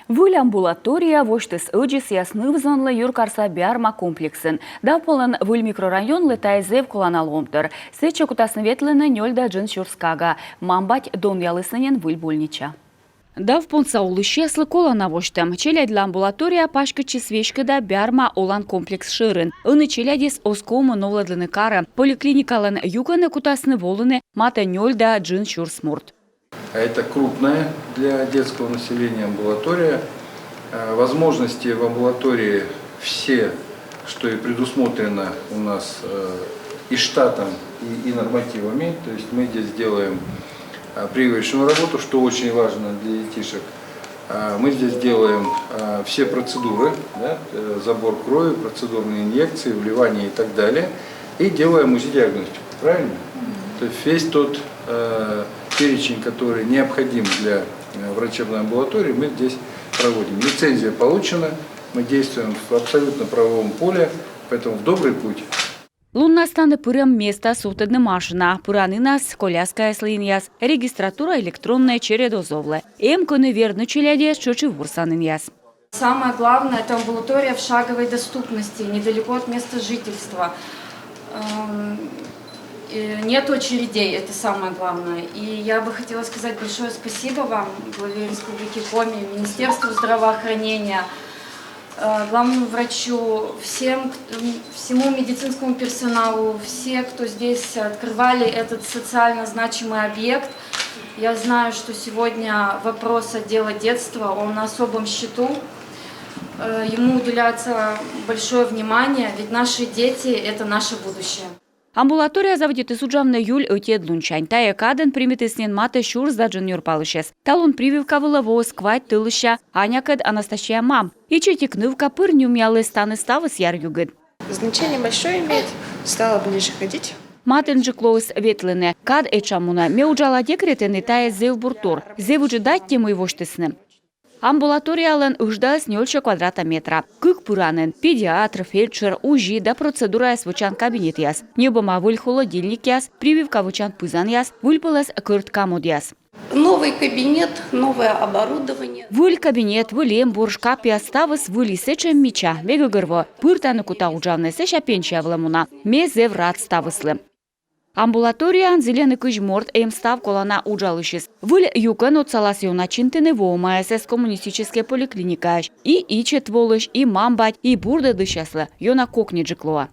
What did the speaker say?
Выль амбулатория воштыс ödjes яснывзанлы юркарса биарма комплексен. Дапылын выль микрорайон летайзев куланаломтыр. Сече кутасны ветліні нёльда джин шурскага. Мамбать дон ялысынен выль больнича. Дав понса улышеслы колана воштым. Челядла амбулатория пашкачи свечкада биарма олан комплекс шырын. Ыны челядис оскомы новладлыны кары. Поликлиникалын юганы кутасны волыны мата нёльда джин шурсмурт. Это крупная для детского населения амбулатория. Возможности в амбулатории все, что и предусмотрено у нас и штатом, и нормативами. То есть мы здесь делаем прививочную работу, что очень важно для детишек. Мы здесь делаем все процедуры, да, забор крови, процедурные инъекции, вливания и так далее. И делаем УЗИ-диагностику, правильно? То есть весь тот перечень, который необходим для врачебной амбулатории, мы здесь проводим. Лицензия получена, мы действуем в абсолютно правовом поле, поэтому в добрый путь. Лунна стане пырем места сутедна машина, пыранынас, коляска слиньяс, регистратура электронная чередозовле. Эмконы верно челядес, чочи вурсаныньяс. Самое главное – это амбулатория в шаговой доступности, недалеко от места жительства. Нет очередей, это самое главное. И я бы хотела сказать большое спасибо вам, главе Республики Коми, Министерству здравоохранения, главному врачу, всему медицинскому персоналу, все, кто здесь открывали этот социально значимый объект. Я знаю, что сегодня вопрос отдела детства, он на особом счету. Ему уделяется большое внимание, ведь наши дети – это наше будущее. Амбулатория заводит суджавны юль өтед лунчань. Тая каден примитеснен маты шур за джуниор палышес. Талон прививка вылово сквать тылыща, Анякад Анастасия мам. И четикнывка пырнюм ялы станы ставы с яр югыд. Значение большое имеет, стало ближе ходить. Матенджи клоус ветлыне. Кад эчамуна меуджала декретены тая зев буртур. Зевуджи дать тему его штысны. Амбулаториялын ұждас 0 квадрата метра. Күк пыранын, педиатр, фельдшер, УЖИ да процедура свычан кабинет яс. Небома выль холодильник яс, прививка вычан пызан яс, выль пылас кыртка мод яс. Новый кабинет, новое оборудование. Выль кабинет, вылем, буршкап яс ставыс выль сечем мича. Вегагырво, пыртаны кута уджавны сеша пенчия вламуна. Мезе врат ставыслы. Амбулаториян зеленый кыжморт став колана уджалышис. Выль юкан от саласиона чинтыны вома СС коммунистическая поликлиника. И ичет волыш, и мамбать, и бурда дышаслы. Йона кокни джеклоа.